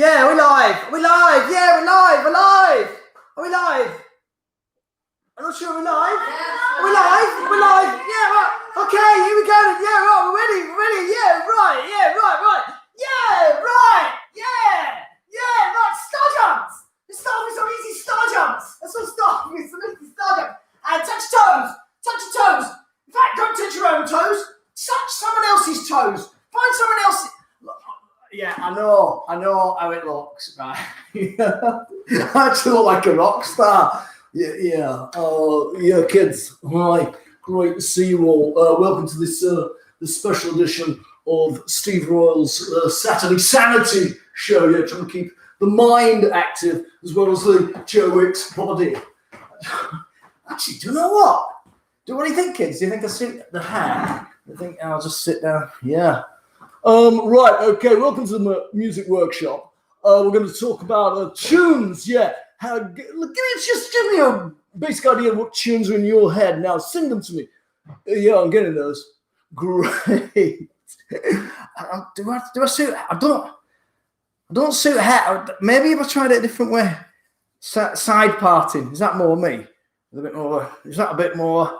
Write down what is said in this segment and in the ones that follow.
Yeah, we're live. We're live. Yeah, we're live. We're live. Are we live? I'm not sure we're live. Yeah, we're live. We're live. Yeah, right. Okay, here we go. Yeah, right. We're ready. We're ready. Yeah, right. Yeah, right. Right. Yeah, right. Yeah. Yeah, right. Star jumps. Let's start with some easy star jumps. Let's all start with some easy star jumps. And touch your toes. Touch your toes. In fact, don't touch your own toes. Touch someone else's toes. Find someone else's. Yeah, I know how it looks, right? I actually look like a rock star. Yeah. Oh, yeah, kids. Hi, great to see you all. Welcome to this special edition of Steve Royal's Saturday Sanity show. Yeah, trying to keep the mind active as well as the Joe Wicks body. Actually, do you know what? What do you think, kids? Do you think I suit the hair? I think I'll just sit down. Yeah. Right, okay, welcome to the music workshop. We're going to talk about tunes, yeah. Give me a basic idea of what tunes are in your head. Now, sing them to me. Yeah, I'm getting those. Great. Do I suit? I don't suit hair. Maybe if I tried it a different way. Side parting, is that more me? Is that a bit more?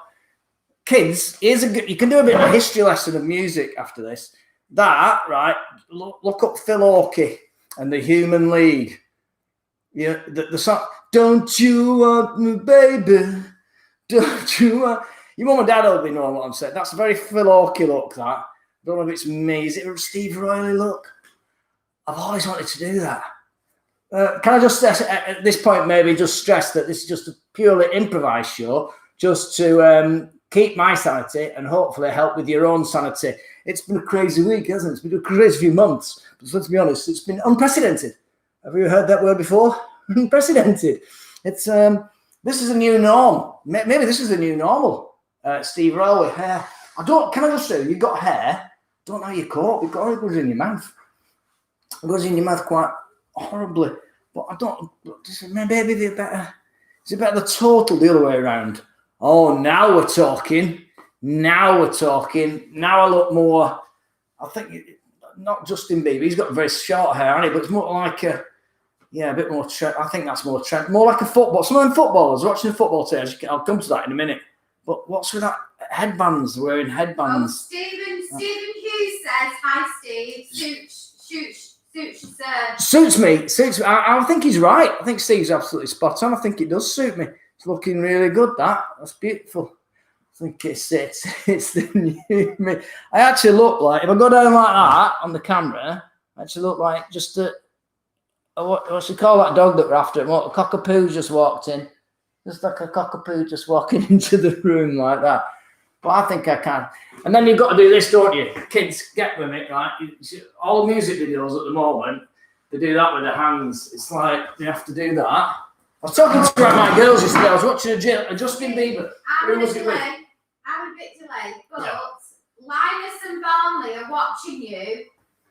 Kids, you can do a bit of a history lesson of music after this. That, right, look up Phil Oakey and the Human League. Yeah, the song, don't you want me, baby? Don't you want... Your mum and dad will be knowing what I'm saying. That's a very Phil Oakey look, that. Don't know if it's me. Is it a Steve Royal look? I've always wanted to do that. Can I just, at this point, maybe just stress that this is just a purely improvised show, just to keep my sanity and hopefully help with your own sanity. It's been a crazy week, hasn't it? It's been a crazy few months. But let's be honest, it's been unprecedented. Have you heard that word before? Unprecedented. It's this is a new norm. Maybe this is the new normal. Steve Rowe with hair. Can I just say, you've got hair, don't know your coat. You've got it goes in your mouth. It goes in your mouth quite horribly. But I don't. Maybe they're better. Is it better the total the other way around? Oh, now we're talking. Now I look more, I think, not Justin Bieber. He's got very short hair, hasn't he? But it's more like a bit more trend. I think that's more trend. More like a football. Some of them footballers, watching football today. I'll come to that in a minute. But what's with that headbands? Wearing headbands. Oh, Stephen Hughes says, hi, Steve. Suits me. I think he's right. I think Steve's absolutely spot on. I think it does suit me. It's looking really good, that's beautiful. I think it's the new me. I actually look like, if I go down like that on the camera, I actually look like just what's you call that dog that we're after? A cockapoo just walked in. Just like a cockapoo just walking into the room like that. But I think I can. And then you've got to do this, don't you? Kids, get with it, right? All music videos at the moment, they do that with their hands. It's like they have to do that. I was talking to my girls yesterday. I was watching a Justin Bieber. I'm a bit delayed, but yeah. Linus and Barnley are watching you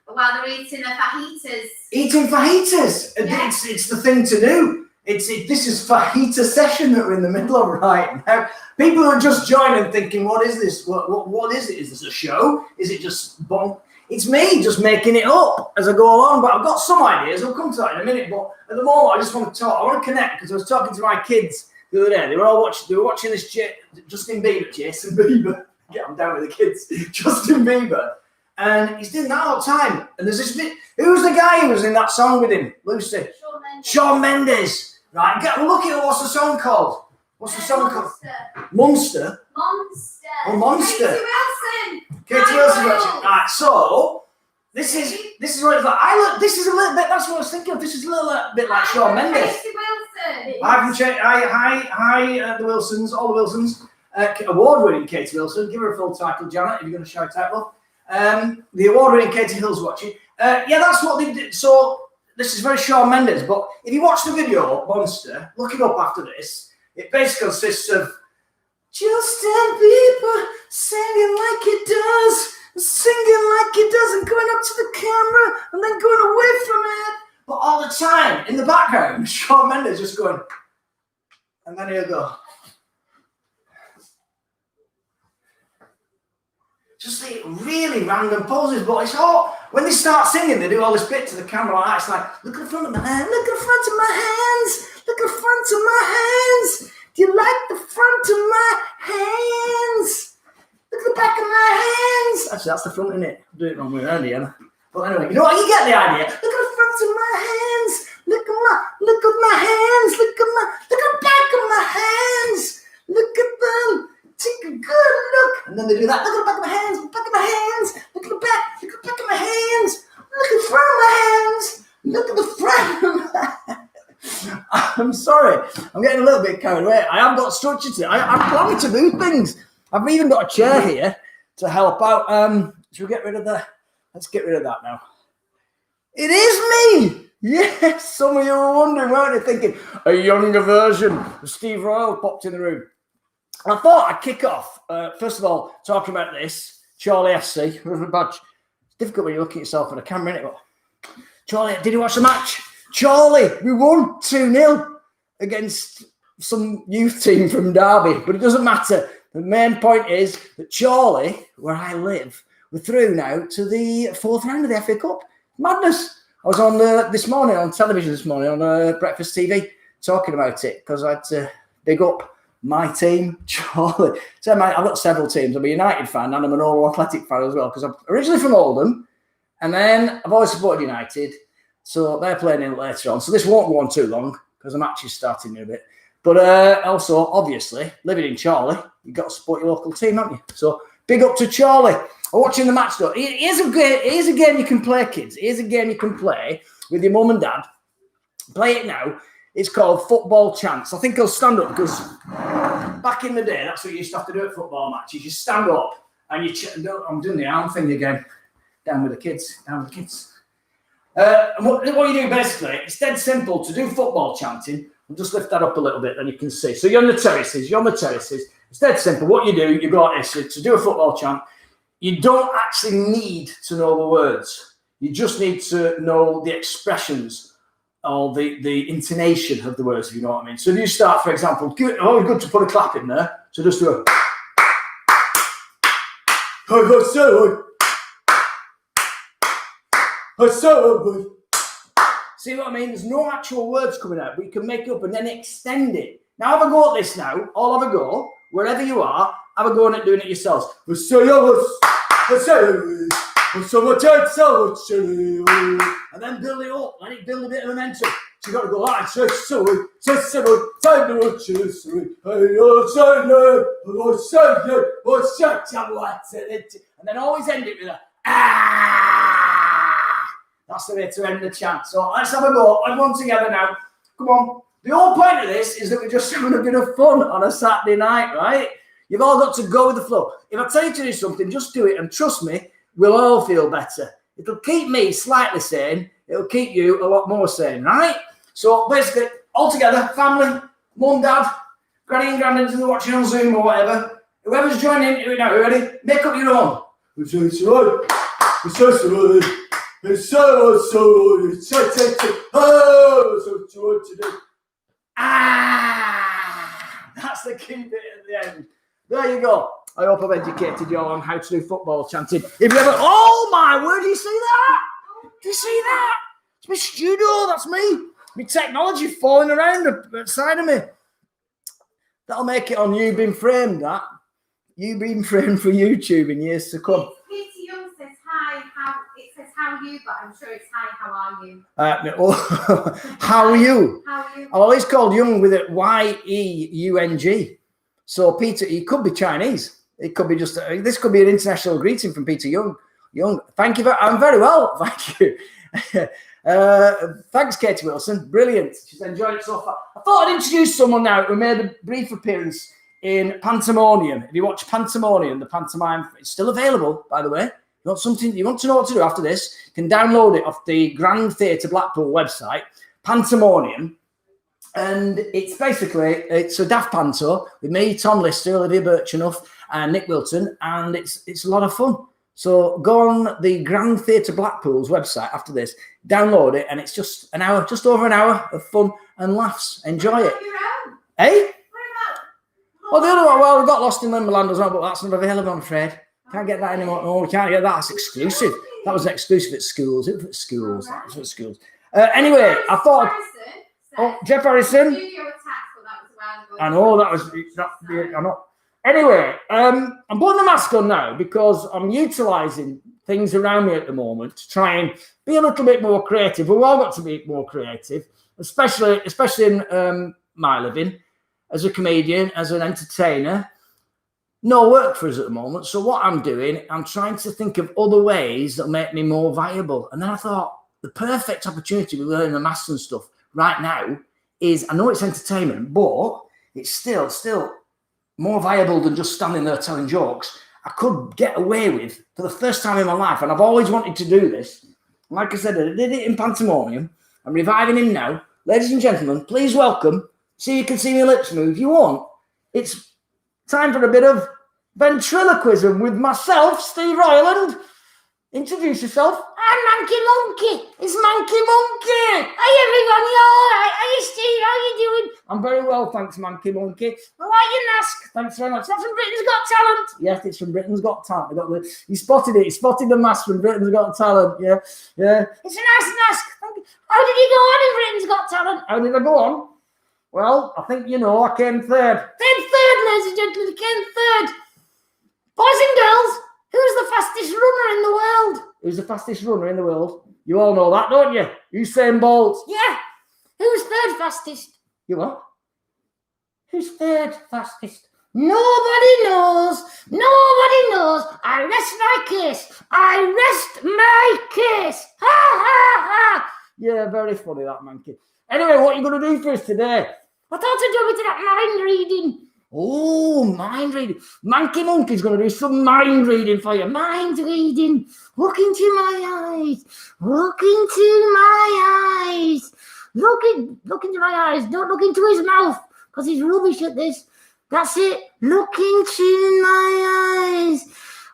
while they're eating their fajitas. Eating fajitas? Yeah. It's the thing to do. This is fajita session that we're in the middle of right now. People are just joining thinking, what is this? What is it? Is this a show? Is it just bonk? It's me just making it up as I go along, but I've got some ideas. I'll come to that in a minute. But at the moment, I just want to talk. I want to connect because I was talking to my kids the other day. They were watching this Jason Bieber. Yeah, I'm down with the kids. Justin Bieber, and he's doing that all the time. And there's this bit. Who's the guy who was in that song with him? Lucy. Shawn Mendes. Right. Look at what's the song called? What's the song called? Monster. Oh, Monster. Katie Wilson watching. Right, so this is what it's like. This is a little bit. That's what I was thinking of. This is a little bit like Shawn Mendes. Katie Wilson. Hi, the Wilsons, all the Wilsons. Award-winning Katie Wilson. Give her a full title, Janet, if you're going to shout out, love. The award-winning Katie Hill's watching. That's what they did. So this is very Shawn Mendes. But if you watch the video, Monster, look it up after this. It basically consists of Justin Bieber singing like he does, and going up to the camera, and then going away from it. But all the time, in the background, Shawn Mendes just going, and then he'll go. Just like really random poses, but it's all when they start singing, they do all this bit to the camera like that. It's like, look at the front of my hands, look at the front of my hands, look at the front of my hands. Do you like the front of my hands? Look at the back of my hands. Actually, that's the front, isn't it? I'm doing it wrong way around here. But anyway, you know what? You get the idea. Look at the front of my hands. Look at my hands. Look at the back of my hands. Look at them. Take a good look. And then they do that. Look at the back of my hands. Back of my hands. Look at the back. Look at the back of my hands. Look at the front of my hands. Look at the front of my hands. I'm sorry. I'm getting a little bit carried away. I have got structure to it. I'm planning to do things. I've even got a chair here to help out. Should we get rid of that? Let's get rid of that now. It is me. Yes, some of you were wondering, weren't you, thinking a younger version of Steve Royal popped in the room. I thought I'd kick off, first of all, talking about this. Charlie FC, where's my badge? It's difficult when you look at yourself on a camera, innit? Charlie, did you watch the match? Charlie, we won 2-0 against some youth team from Derby, but it doesn't matter. The main point is that Charlie, where I live, we're through now to the fourth round of the FA Cup. Madness. I was on this morning on television on Breakfast TV talking about it because I had to big up my team, Charlie. So I've got several teams. I'm a United fan and I'm an All Athletic fan as well because I'm originally from Oldham and then I've always supported United. So they're playing in later on. So this won't go on too long because the match is starting in a bit. But also, obviously, living in Charlie, you've got to support your local team, haven't you? So big up to Charlie. I'm watching the match though. Here's a game you can play, kids. Here's a game you can play with your mum and dad. Play it now. It's called Football Chance. I think I'll stand up because back in the day, that's what you used to have to do at football matches. You stand up and I'm doing the arm thing again. Down with the kids. Down with the kids. And what you do basically, it's dead simple. To do football chanting, I'll just lift that up a little bit, then you can see. So you're on the terraces. It's dead simple. What you do, you go like this. To do a football chant, you don't actually need to know the words. You just need to know the expressions or the intonation of the words, if you know what I mean. So if you start, for example, good to put a clap in there. So just do a... See what I mean? There's no actual words coming out, but you can make it up and then extend it. Now have a go at this now. All have a go. Wherever you are, have a go at doing it yourselves. And then build it up. Let it build a bit of momentum. So you've got to go like and then always end it with a That's the way to end the chant. So let's have a go. Everyone together now. Come on. The whole point of this is that we're just having a bit of fun on a Saturday night, right? You've all got to go with the flow. If I tell you to do something, just do it. And trust me, we'll all feel better. It'll keep me slightly sane. It'll keep you a lot more sane, right? So basically, all together, family, mum, dad, granny and granddad who are watching on Zoom or whatever. Whoever's joining, do it now. Ready? Make up your own. That's the key bit at the end. There you go. I hope I've educated you all on how to do football chanting. If you ever, oh my word, do you see that? Do you see that? It's my studio, that's me. My technology falling around the side of me. That'll make it on You Been Framed, that. You Been Framed for YouTube in years to come. Peter Young says hi, how are you, but I'm sure it's hi, how are you? How are you? How are you? Oh, he's called Young with it Yeung. So Peter, he could be Chinese. It could be just, this could be an international greeting from Peter Young. Thank you. I'm very well. Thank you. Thanks, Katie Wilson. Brilliant. She's enjoyed it so far. I thought I'd introduce someone now who made a brief appearance in Pantomime. If you watch Pantomime, the pantomime, it's still available, by the way. You want to know what to do after this, you can download it off the Grand Theatre Blackpool website, Pantomime. And it's a daft panto with me, Tom Lister, Olivia Birchenough, and Nick Wilton, and it's a lot of fun. So go on the Grand Theatre Blackpool's website after this, download it, and it's just over an hour of fun and laughs. Enjoy it. Hey? Well, the other one, we got Lost in Limberland as well, but that's not available, I'm afraid. Can't get that anymore. No, we can't get that. It's exclusive. That was exclusive at schools. It was at schools. All right. That was at schools. Anyway, I thought. Oh, Jeff Harrison. Studio attack, but that was a while ago. I know that was. I know. Anyway, I'm putting the mask on now because I'm utilising things around me at the moment to try and be a little bit more creative. We've all got to be more creative, especially in my living as a comedian, as an entertainer. No work for us at the moment. So what I'm doing, I'm trying to think of other ways that make me more viable. And then I thought the perfect opportunity with learning the maths and stuff right now is, I know it's entertainment, but it's still more viable than just standing there telling jokes. I could get away with for the first time in my life. And I've always wanted to do this. Like I said, I did it in Pantomime. I'm reviving him now. Ladies and gentlemen, please welcome. See, you can see my lips move. You won't. It's time for a bit of ventriloquism with myself, Steve Royland. Introduce yourself. I'm Monkey Monkey. It's Monkey Monkey. Hi everyone, you all right? Hi Steve, how you doing? I'm very well, thanks, Monkey Monkey. I like your mask. Thanks very much. That's from Britain's Got Talent. Yes, it's from Britain's Got Talent. He spotted it. He spotted the mask from Britain's Got Talent. Yeah. It's a nice mask. Thank you. How did you go on in Britain's Got Talent? How did I go on? Well, I think I came third. Came third, ladies and gentlemen. Came third. Boys and girls, who's the fastest runner in the world? Who's the fastest runner in the world? You all know that, don't you? Usain Bolt. Yeah. Who's third fastest? You what? Who's third fastest? Nobody knows. Nobody knows. I rest my case. I rest my case. Ha ha ha. Yeah, very funny, that monkey. Anyway, what are you going to do for us today? I thought I'd do a bit of that mind reading. Oh, mind reading. Monkey Monkey's going to do some mind reading for you. Mind reading. Look into my eyes. Look into my eyes. Look into my eyes. Don't look into his mouth because he's rubbish at this. That's it. Look into my eyes.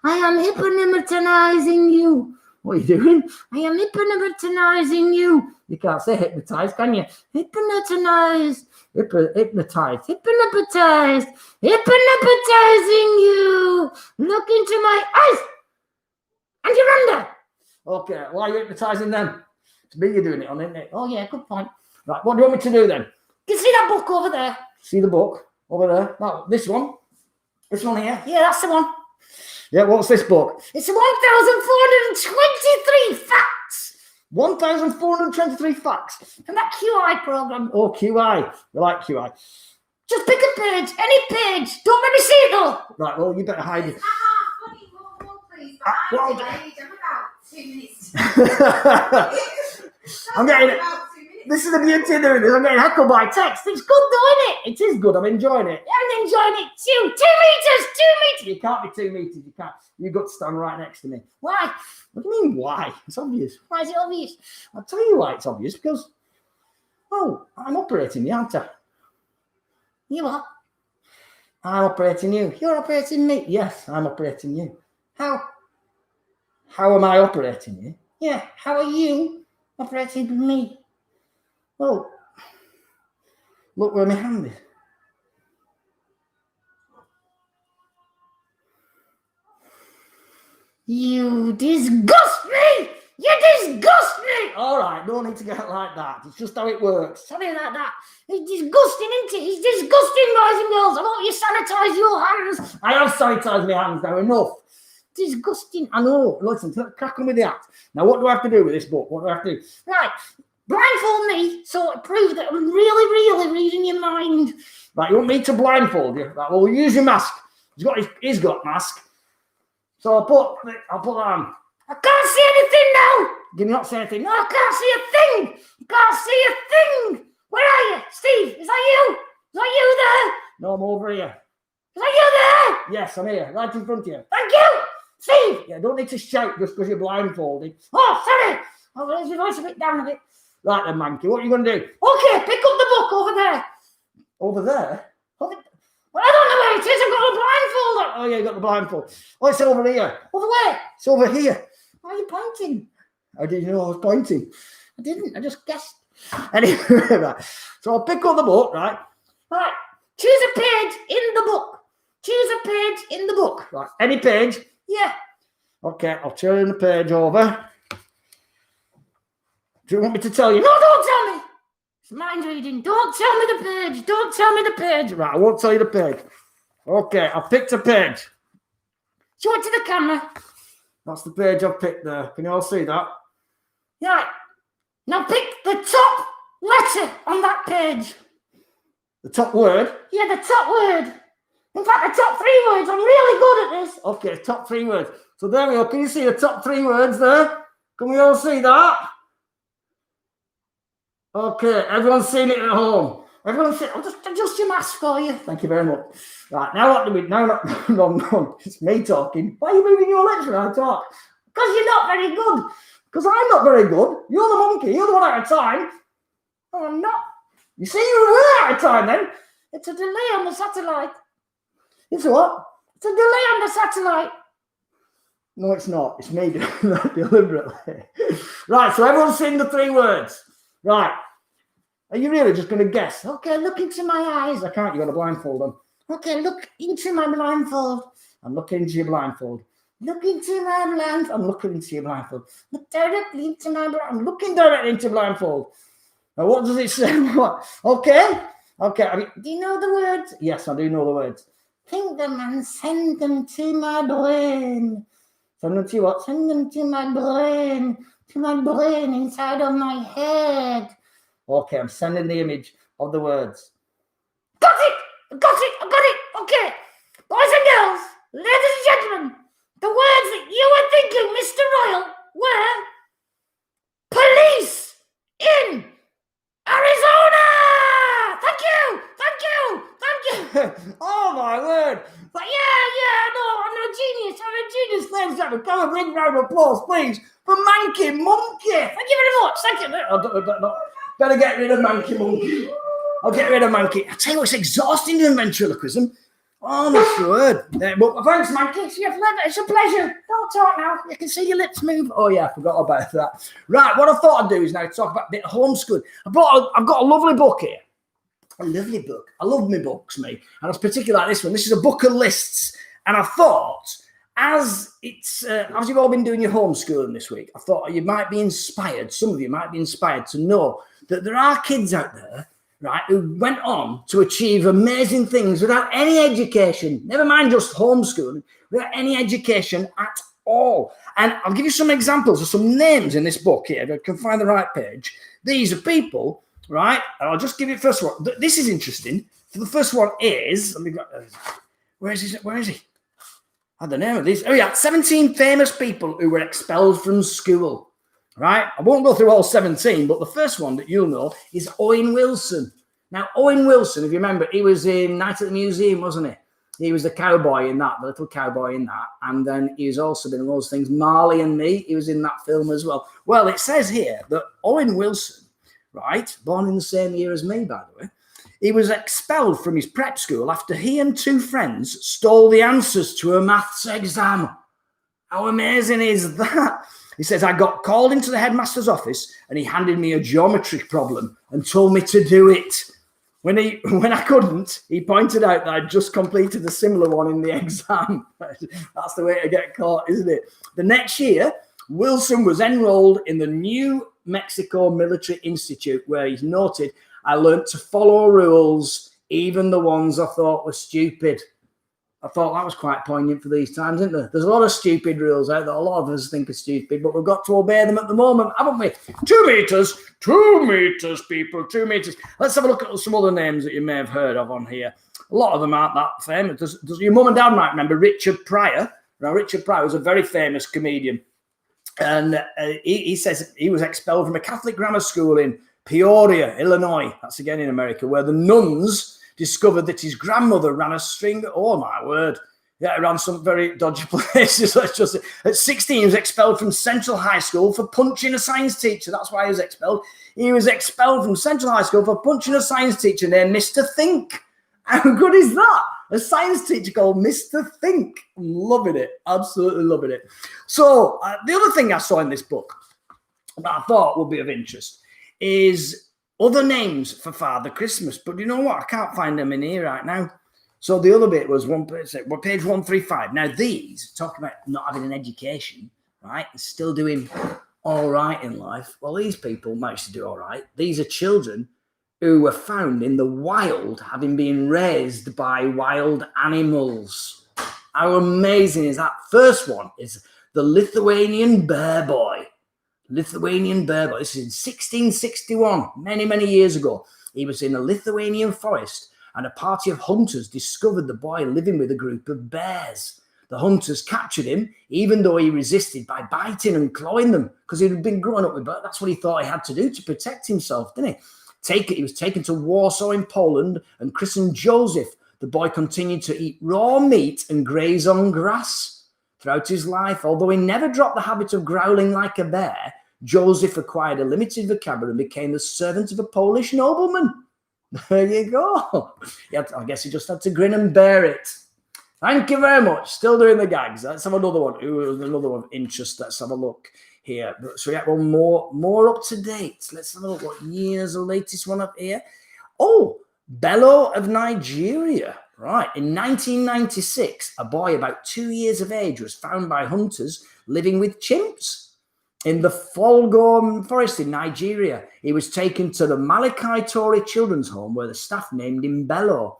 I am hypnotizing you. What are you doing? I am hypnotizing you. You can't say hypnotize, can you? Hypnotize. Hypnotize. Hypnotized. Hypnotizing you. Look into my eyes. And you're under. Okay, why are you hypnotizing them? It's me you're doing it on, isn't it? Oh, yeah, good point. Right, what do you want me to do then? You see that book over there? See the book over there? No, this one? This one here? Yeah, that's the one. Yeah, what's this book? It's 1,423 facts. 1,423 facts. From that QI program. Oh, QI. We like QI. Just pick a page, any page. Don't let me see it though. Right, well, you better hide it. Funny, more, please. But I'm delayed. I'm about 2 minutes. I'm getting it. About 2 minutes. This is the beauty of doing this. I'm getting heckled by text. It's good though, isn't it? It is good. I'm enjoying it. I'm enjoying it too. 2 meters, 2 meters. You can't be 2 meters. You can't. You've got to stand right next to me. Why? What do you mean, why? It's obvious. Why is it obvious? I'll tell you why it's obvious. Because, I'm operating you, aren't I? You are? I'm operating you. You're operating me. Yes, I'm operating you. How? How am I operating you? Yeah, how are you operating me? Well, look where my hand is. You disgust me! You disgust me! All right, no need to get like that. It's just how it works. Something like that. It's disgusting, isn't it? It's disgusting, boys and girls. I hope you sanitize your hands. I have sanitised my hands now, enough. Disgusting. I know. Listen, crack on with the act. Now, what do I have to do with this book? What do I have to do? Right. Blindfold me so it proves that I'm really, really reading your mind. Right, you want me to blindfold you? Right, well, use your mask. He's got mask. So I'll put that on. I can't see anything now. Can you not say anything? No, I can't see a thing. I can't see a thing. Where are you? Steve, is that you? Is that you there? No, I'm over here. Is that you there? Yes, I'm here, right in front of you. Thank you. Steve. Yeah, don't need to shout just because you're blindfolded. Oh, sorry. I'll raise your voice a bit down a bit. Right then, Mankey, what are you going to do? Okay, pick up the book over there. Over there? Well, I don't know where it is. I've got a blindfold on. Oh, yeah, you got the blindfold. Oh, it's over here. Over where? It's over here. Why are you pointing? How did you know I was pointing? I didn't. I just guessed. Anyway, right. So I'll pick up the book, right? Right. Choose a page in the book. Choose a page in the book. Right. Any page? Yeah. Okay, I'll turn the page over. Do you want me to tell you? No, don't tell me. It's mind reading. Don't tell me the page. Don't tell me the page. Right, I won't tell you the page. Okay, I picked a page. Show it to the camera. That's the page I've picked there. Can you all see that? Right. Now pick the top letter on that page. The top word? Yeah, the top word. In fact, the top 3 words. I'm really good at this. Okay, top 3 words. So there we go. Can you see the top 3 words there? Can we all see that? Okay, everyone's seen it at home. Everyone's seen it. I'll just adjust your mask for you. Thank you very much. Right, now what do we... No, it's me talking. Why are you moving your lips when I talk? Because you're not very good. Because I'm not very good. You're the monkey. You're the one out of time. Oh, I'm not. You see, you were out of time then. It's a delay on the satellite. It's what? It's a delay on the satellite. No, it's not. It's me doing that deliberately. Right, so everyone's seen the 3 words. Right. Are you really just going to guess? Okay, look into my eyes. I can't. You've got a blindfold on. Okay, look into my blindfold. I'm looking into your blindfold. Look into my blindfold. I'm looking into your blindfold. Look directly into my blindfold. I'm looking directly into blindfold. Now, what does it say? What? Okay. Okay. Do you know the words? Yes, I do know the words. Think them and send them to my brain. Send them to what? Send them to my brain. To my brain inside of my head. Okay, I'm sending the image of the words. Got it! I got it! Okay. Boys and girls, ladies and gentlemen, the words that you were thinking, Mr. Royal, were police in Arizona! Thank you! Oh, my word. But yeah, no, I'm a genius. Ladies and gentlemen, come a big round of applause, please, for Manky Monkey. Thank you very much. Thank you. Better get rid of Manky Monkey. I'll get rid of Manky. I tell you what, it's exhausting doing ventriloquism. Oh, my word. But thanks, Manky. It's a pleasure. Don't talk now. You can see your lips move. Oh, yeah, I forgot about that. Right, what I thought I'd do is now talk about a bit of homeschooling. I've got a lovely book here. A lovely book. I love my books, me. And it's particularly like this one. This is a book of lists. And I thought, as you've all been doing your homeschooling this week, I thought you might be inspired, some of you might be inspired to know that there are kids out there, right, who went on to achieve amazing things without any education, never mind just homeschooling, without any education at all. And I'll give you some examples of some names in this book here, if I can find the right page. These are people, right, and I'll just give you the first one. This is interesting. So the first one is, where is he? I don't know these. Oh yeah, 17 famous people who were expelled from school. Right? I won't go through all 17, but the first one that you'll know is Owen Wilson. Now, Owen Wilson, if you remember, he was in Night at the Museum, wasn't he? He was the cowboy in that, the little cowboy in that. And then he's also been in those things. Marley and Me, he was in that film as well. Well, it says here that Owen Wilson, right, born in the same year as me, by the way, he was expelled from his prep school after he and 2 friends stole the answers to a maths exam. How amazing is that? He says, I got called into the headmaster's office and he handed me a geometry problem and told me to do it. When I couldn't, he pointed out that I'd just completed a similar one in the exam. That's the way to get caught, isn't it? The next year, Wilson was enrolled in the New Mexico Military Institute, where he's noted, I learned to follow rules, even the ones I thought were stupid. I thought that was quite poignant for these times, isn't there? There's a lot of stupid rules out that a lot of us think are stupid, but we've got to obey them at the moment, haven't we? 2 meters, people, 2 meters. Let's have a look at some other names that you may have heard of on here. A lot of them aren't that famous. Does your mum and dad might remember Richard Pryor. Now, Richard Pryor was a very famous comedian. And he says he was expelled from a Catholic grammar school in Peoria, Illinois. That's again in America, where the nuns discovered that his grandmother ran a string. Oh, my word. Yeah, ran some very dodgy places. Let's just say. At 16, he was expelled from Central High School for punching a science teacher. That's why he was expelled. He was expelled from Central High School for punching a science teacher named Mr. Think. How good is that? A science teacher called Mr. Think. I'm loving it. Absolutely loving it. So the other thing I saw in this book that I thought would be of interest is other names for Father Christmas. But you know what? I can't find them in here right now. So the other bit was page 135. Now these, talking about not having an education, right, and still doing all right in life. Well, these people managed to do all right. These are children who were found in the wild, having been raised by wild animals. How amazing is that? First one is the Lithuanian bear boy. Lithuanian bear boy. This is in 1661, many, many years ago. He was in a Lithuanian forest, and a party of hunters discovered the boy living with a group of bears. The hunters captured him, even though he resisted, by biting and clawing them, because he'd been growing up with bears. That's what he thought he had to do to protect himself, didn't he? He was taken to Warsaw in Poland and christened Joseph. The boy continued to eat raw meat and graze on grass throughout his life. Although he never dropped the habit of growling like a bear, Joseph acquired a limited vocabulary and became the servant of a Polish nobleman. There you go. I guess he just had to grin and bear it. Thank you very much. Still doing the gags. Let's have another one. Another one of interest. Let's have a look here. So we have one more up to date. Let's have a look. What year's the latest one up here? Oh, Bello of Nigeria. Right. In 1996, a boy about 2 years of age was found by hunters living with chimps in the Folgorm forest in Nigeria. He was taken to the Malachi Tory Children's Home, where the staff named him Bello.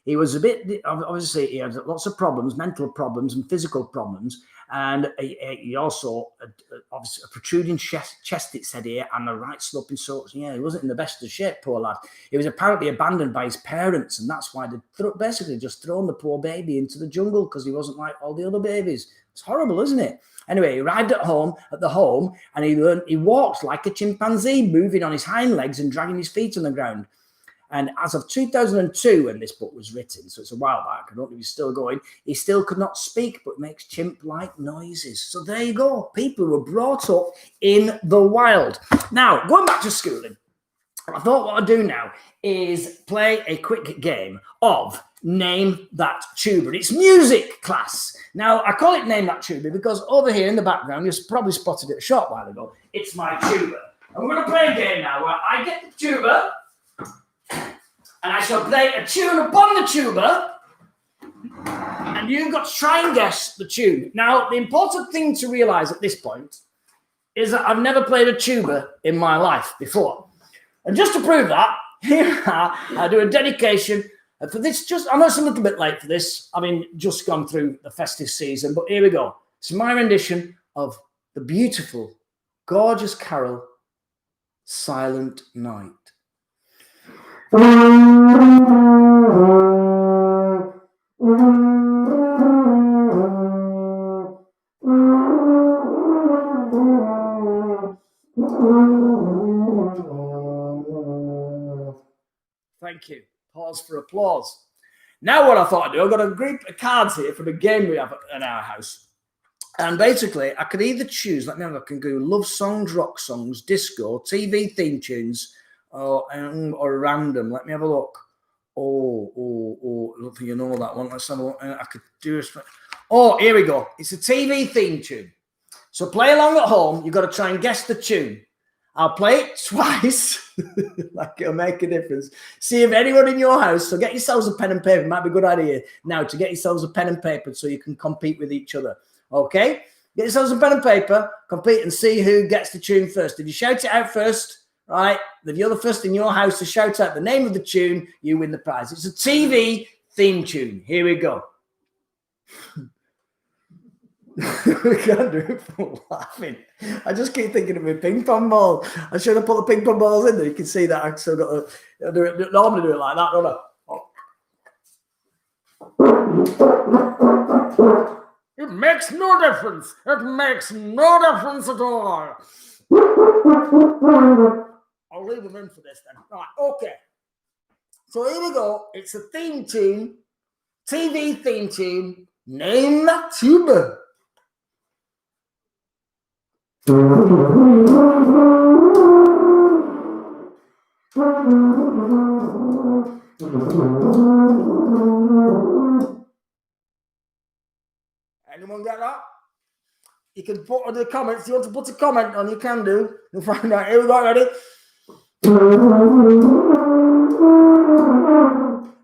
He was obviously, he had lots of problems, mental problems and physical problems. And he also, obviously, a protruding chest, it said here, and a right sloping socks. Yeah, he wasn't in the best of shape, poor lad. He was apparently abandoned by his parents, and that's why they basically just thrown the poor baby into the jungle, because he wasn't like all the other babies. It's horrible, isn't it? Anyway, he arrived at the home, and he walked like a chimpanzee, moving on his hind legs and dragging his feet on the ground. And as of 2002, when this book was written, so it's a while back, I don't know if he's still going, he still could not speak, but makes chimp-like noises. So there you go. People were brought up in the wild. Now, going back to schooling, I thought what I'd do now is play a quick game of Name That Tuba. It's music class. Now, I call it Name That Tuba because over here in the background, you've probably spotted it a short while ago, it's my tuba. And we're going to play a game now where I get the tuba, and I shall play a tune upon the tuba, and you've got to try and guess the tune. Now, the important thing to realise at this point is that I've never played a tuba in my life before. And just to prove that, here I do a dedication for this. I know it's a little bit late for this. I mean, just gone through the festive season, but here we go. It's my rendition of the beautiful, gorgeous carol, Silent Night. Thank you. Pause for applause. Now what I thought I'd do, I've got a group of cards here for the game we have at our house. And basically, I could either choose, let me have a look, I can go love songs, rock songs, disco, TV theme tunes, or random. Let me have a look. Oh, I don't think you know that one. Let's have a look. I could do it. Oh, here we go. It's a TV theme tune. So play along at home. You've got to try and guess the tune. I'll play it twice. Like it'll make a difference. See if anyone in your house, so get yourselves a pen and paper. It might be a good idea now to get yourselves a pen and paper so you can compete with each other. Okay? Get yourselves a pen and paper, compete and see who gets the tune first. If you shout it out first, right, if you're the first in your house to shout out the name of the tune, you win the prize. It's a TV theme tune. Here we go. We can't do it for laughing. I just keep thinking of my ping pong ball. I should have put the ping pong balls in there. You can see that I still got to do it. Normally do it like that, don't I? It makes no difference. It makes no difference at all. I'll leave them in for this then. All right, okay. So here we go. It's a theme tune, TV theme tune. Name That Tuba. Anyone get that? You can put on the comments. You want to put a comment on, you can do. You'll find out. Here we go, ready?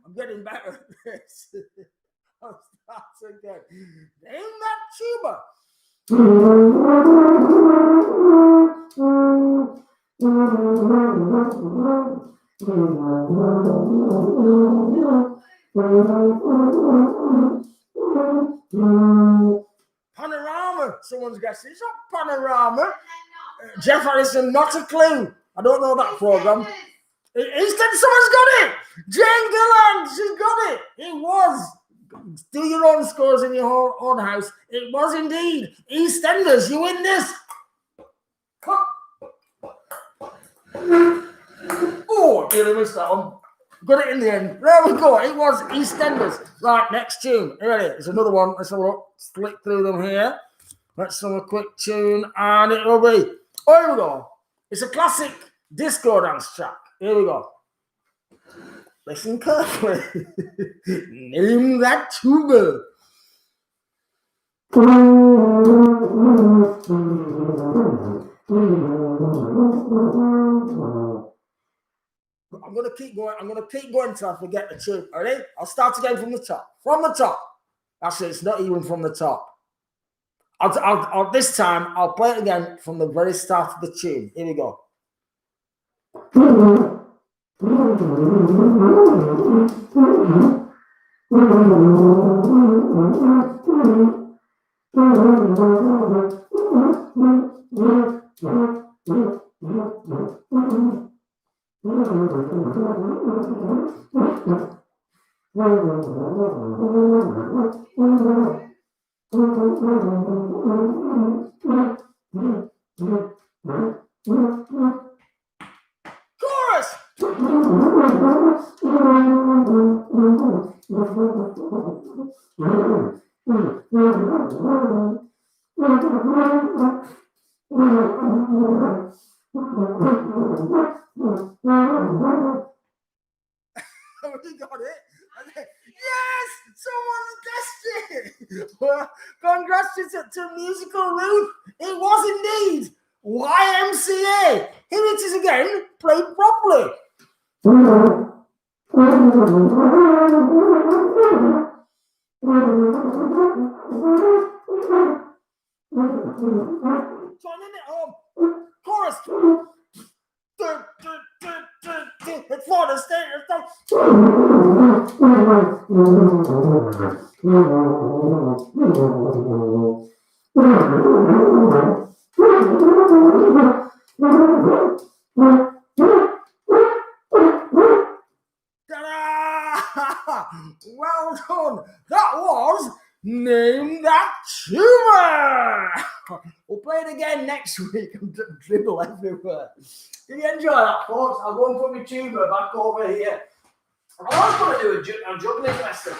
I'm getting better at this. I'll start again. Name that tuba. Panorama. Someone's guessing. It's not Panorama. Jeff Harrison, not a clue. I don't know that program. Instead, someone's got it. Jane Gilland, she's got it. It was. Do your own scores in your own house. It was indeed. EastEnders, you win this. Oh, I nearly missed that one. Got it in the end. There we go. It was EastEnders. Right, next tune. Here it is. Another one. Let's have a look. Flick through them here. Let's have a quick tune. And it will be. Oh, here we go. It's a classic disco dance track. Here we go. Listen carefully. Name that tuba. I'm going to keep going. I'm going to keep going until I forget the tune. All right? I'll start again from the top. From the top. Actually, it's not even from the top. I'll this time, I'll play it again from the very start of the tune. Here we go. Chorus! We got it. Yes, someone's guessed it. Well, congrats to Musical Ruth. It was indeed YMCA. Here it is again, played properly. Joining it home. Chorus. It's for the state. Well done. That was Name That Tuba. We'll play it again next week. I'm dribble everywhere. Did you enjoy that, folks? I'll go and put my tuba back over here. I was going to do a juggling lesson.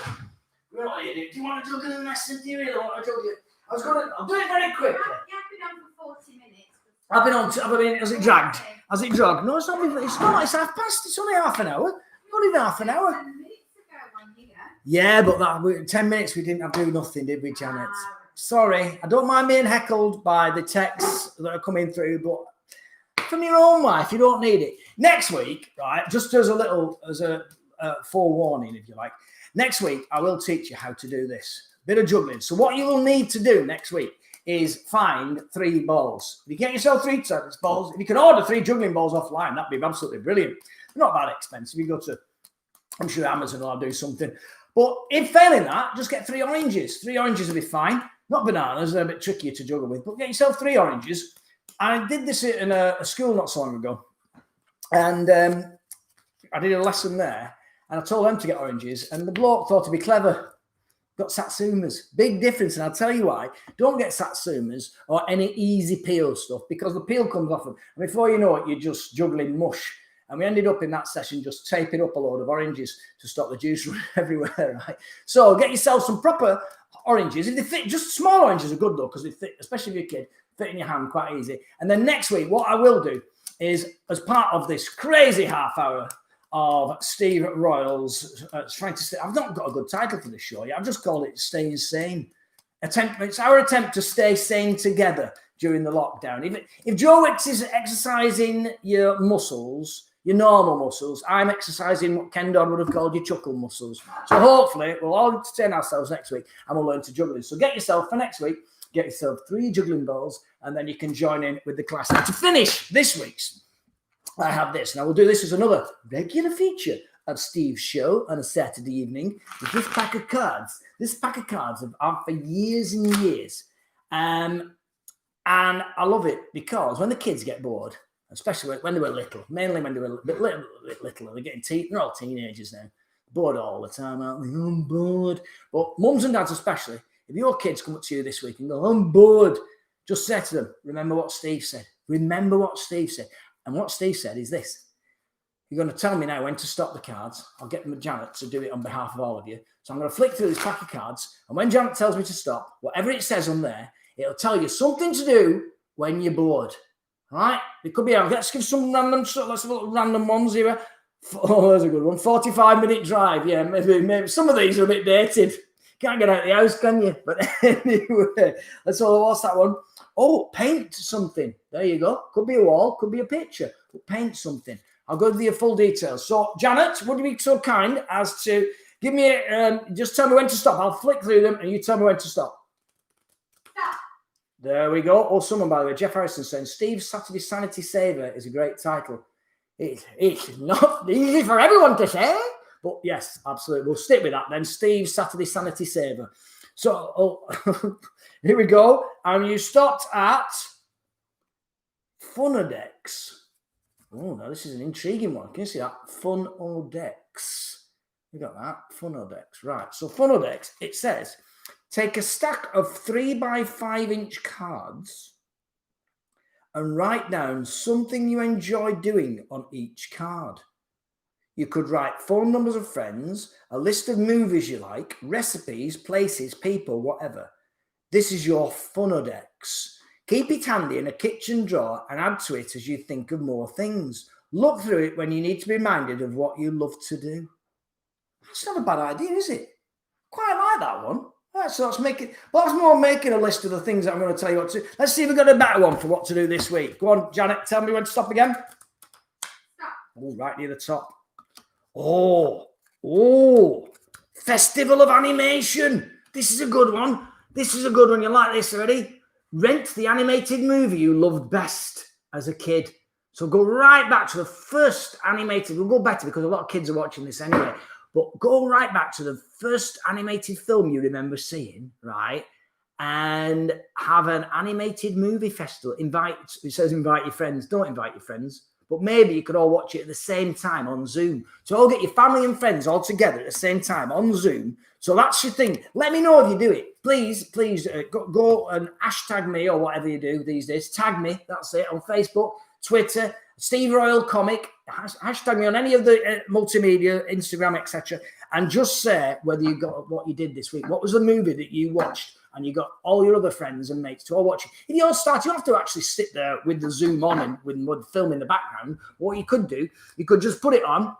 Really? Do you want a juggling lesson? Do you really want a juggling? I'll do it very quickly. You've been on for 40 minutes. I've been on. Has it dragged? Has it dragged? No, it's not. It's not. It's half past. It's only half an hour. Not even half an hour. 10 minutes ago on here. Yeah, but 10 minutes we didn't have to do nothing, did we, Janet? Sorry, I don't mind being heckled by the texts that are coming through, but from your own life, you don't need it. Next week, right? Just as a forewarning, if you like. Next week, I will teach you how to do this bit of juggling. So what you will need to do next week is find 3 balls. If you get yourself 3 tennis balls, if you can order 3 juggling balls offline, that'd be absolutely brilliant. Not that expensive. You go to, I'm sure Amazon will do something. But if failing that, just get 3 oranges. 3 oranges will be fine. Not bananas, they're a bit trickier to juggle with, but get yourself 3 oranges. I did this in a school not so long ago. And I did a lesson there, and I told them to get oranges, and the bloke thought to be clever. Got satsumas. Big difference, and I'll tell you why. Don't get satsumas or any easy peel stuff, because the peel comes off them. And before you know it, you're just juggling mush. And we ended up in that session just taping up a load of oranges to stop the juice running everywhere, right? So get yourself some proper oranges. If they fit, just small oranges are good though, because they fit, especially if you're a kid, fit in your hand quite easy. And then next week, what I will do is, as part of this crazy half hour of Steve Royals trying to stay, I've not got a good title for this show yet. I've just called it Staying Sane. It's our attempt to stay sane together during the lockdown. If Joe Wicks is exercising your muscles, your normal muscles. I'm exercising what Ken Dodd would have called your chuckle muscles. So hopefully we'll all entertain ourselves next week and we'll learn to juggling. So get yourself for next week, get yourself 3 juggling balls, and then you can join in with the class. Now to finish this week's, I have this. Now we'll do this as another regular feature of Steve's show on a Saturday evening with this pack of cards. This pack of cards I've had for years and years. And I love it because when the kids get bored, especially when they were little, mainly when they were a bit little, they're getting they're all teenagers now, bored all the time, aren't they? I'm bored. But mums and dads especially, if your kids come up to you this week and go, I'm bored, just say to them, remember what Steve said. Remember what Steve said. And what Steve said is this. You're going to tell me now when to stop the cards. I'll get Janet to do it on behalf of all of you. So I'm going to flick through this pack of cards. And when Janet tells me to stop, whatever it says on there, it'll tell you something to do when you're bored. All right? It could be, let's give some random, let's have a little random ones here. Oh, there's a good one. 45-minute drive. Yeah, maybe. Some of these are a bit dated. Can't get out of the house, can you? But anyway, let's all watch that one. Oh, paint something. There you go. Could be a wall, could be a picture. But paint something. I'll go through the full details. So, Janet, would you be so kind as to give me just tell me when to stop. I'll flick through them and you tell me when to stop. Stop. There we go. Oh, someone, by the way, Jeff Harrison saying, Steve's Saturday Sanity Saver is a great title. It's not easy for everyone to say, but yes, absolutely. We'll stick with that then. Steve's Saturday Sanity Saver. So, here we go. And you stopped at Funodex. Oh, no, this is an intriguing one. Can you see that? Funodex. You got that? Funodex. Right. So Funodex, it says, take a stack of 3x5-inch cards and write down something you enjoy doing on each card. You could write phone numbers of friends, a list of movies you like, recipes, places, people, whatever. This is your Funodex. Keep it handy in a kitchen drawer and add to it as you think of more things. Look through it when you need to be reminded of what you love to do. That's not a bad idea, is it? Quite like that one. Right, so let's make it. Well, that's more making a list of the things that I'm going to tell you what to do. Let's see if we've got a better one for what to do this week. Go on, Janet, tell me when to stop again. Stop. Oh, right near the top. Oh, Festival of Animation. This is a good one. This is a good one. You like this already? Rent the animated movie you loved best as a kid. So go right back to the first animated. We'll go better because a lot of kids are watching this anyway. But go right back to the first animated film you remember seeing, right? And have an animated movie festival. It says invite your friends. Don't invite your friends. But maybe you could all watch it at the same time on Zoom. So all get your family and friends all together at the same time on Zoom. So that's your thing. Let me know if you do it. Please, go and hashtag me or whatever you do these days. Tag me, that's it, on Facebook, Twitter, Steve Royal Comic. Hashtag me on any of the multimedia, Instagram, etc. And just say whether you got what you did this week. What was the movie that you watched? And you got all your other friends and mates to all watch it. If you all start, you don't have to actually sit there with the Zoom on and with the film in the background. What you could do, you could just put it on,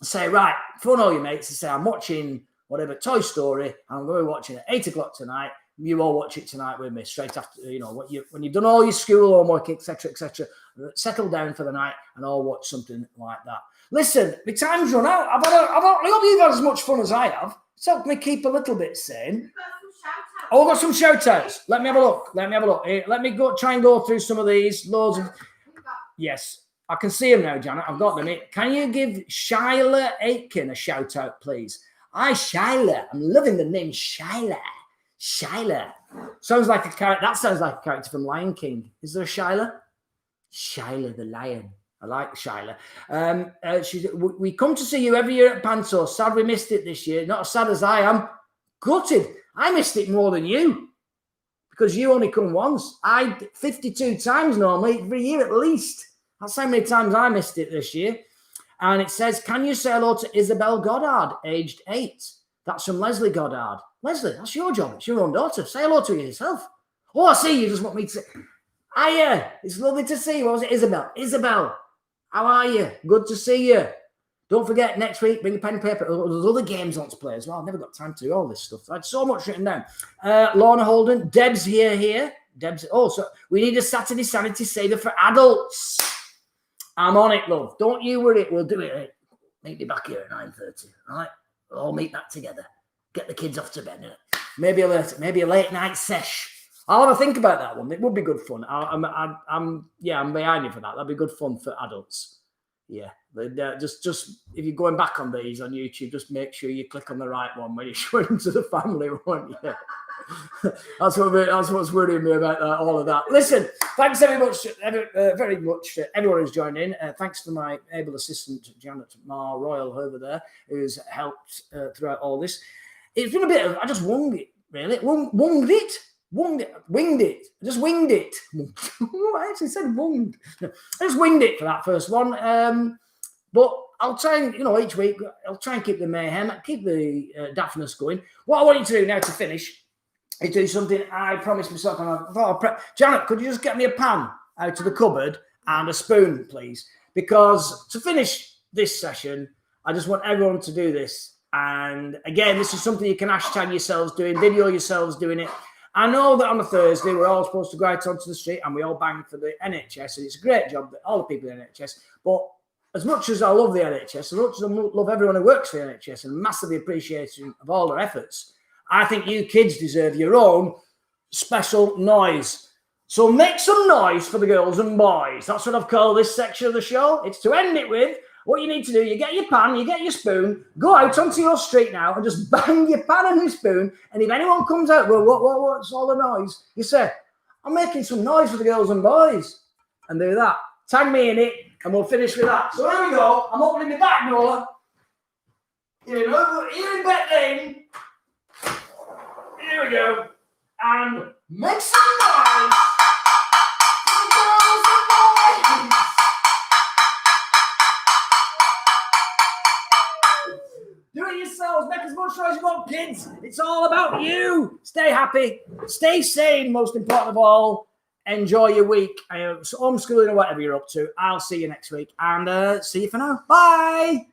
say, right, phone all your mates and say, I'm watching whatever, Toy Story, and I'm going to be watching at 8 o'clock tonight. You all watch it tonight with me straight after, when you've done all your school homework, etc., settle down for the night and all watch something like that. Listen, my time's run out. I hope you've had as much fun as I have. It's helped me keep a little bit sane. Oh, I've got some shout-outs. Let me have a look. Let me go try and go through some of these. Loads of... Yes, I can see them now, Janet. I've got them. Can you give Shyla Aitken a shout-out, please? Hi, Shyla. I'm loving the name Shyla. Shyla. Sounds like a character. That sounds like a character from Lion King. Is there a Shyla? Shyla the lion. I like Shyla. We come to see you every year at Panto. Sad we missed it this year. Not as sad as I am. Gutted. I missed it more than you because you only come once. I 52 times normally every year at least. That's how many times I missed it this year. And it says, can you say hello to Isabel Goddard, aged 8? That's from Leslie Goddard. Leslie, that's your job. It's your own daughter. Say hello to her yourself. Oh, I see. You just want me to say, hiya. It's lovely to see you. What was it, Isabel? Isabel, how are you? Good to see you. Don't forget, next week, bring a pen and paper. There's other games on to play as well. I've never got time to do all this stuff. I had so much written down. Lorna Holden, Deb's here. Deb's. Oh, so we need a Saturday Sanity Saver for adults. I'm on it, love. Don't you worry. We'll do it. Meet me back here at 9:30. All right? We'll all meet back together. Get the kids off to bed. Maybe a late night sesh. I'll have a think about that one. It would be good fun. I'm behind you for that. That'd be good fun for adults. Yeah, just if you're going back on these on YouTube, just make sure you click on the right one when you show them to the family, won't you? That's what's worrying me about all of that. Listen, thanks very much for everyone who's joined in. Thanks to my able assistant Janet Mar Royal over there, who's helped throughout all this. It's been a bit of I just winged it, really. Winged it. I just winged it. I actually said winged. I just winged it for that first one. But I'll try and, each week, I'll try and keep the mayhem, keep the daftness going. What I want you to do now to finish is do something I promised myself. Janet, could you just get me a pan out of the cupboard and a spoon, please? Because to finish this session, I just want everyone to do this. And again, this is something you can hashtag yourselves doing, video yourselves doing it. I know that on a Thursday, we're all supposed to go out onto the street and we all bang for the NHS. And it's a great job that all the people in the NHS. But as much as I love the NHS, as much as I love everyone who works for the NHS and massively appreciating of all their efforts, I think you kids deserve your own special noise. So make some noise for the girls and boys. That's what I've called this section of the show. It's to end it with. What you need to do, you get your pan, you get your spoon, go out onto your street now and just bang your pan and your spoon. And if anyone comes out, well, what's all the noise? You say, I'm making some noise for the girls and boys. And do that. Tag me in it and we'll finish with that. So here we go. I'm opening my back door. Here in Bethlehem. Here we go. And make some noise for the girls and boys. Do it yourselves. Make as much noise as you want, kids. It's all about you. Stay happy. Stay sane, most important of all. Enjoy your week. Homeschooling or whatever you're up to. I'll see you next week. And see you for now. Bye.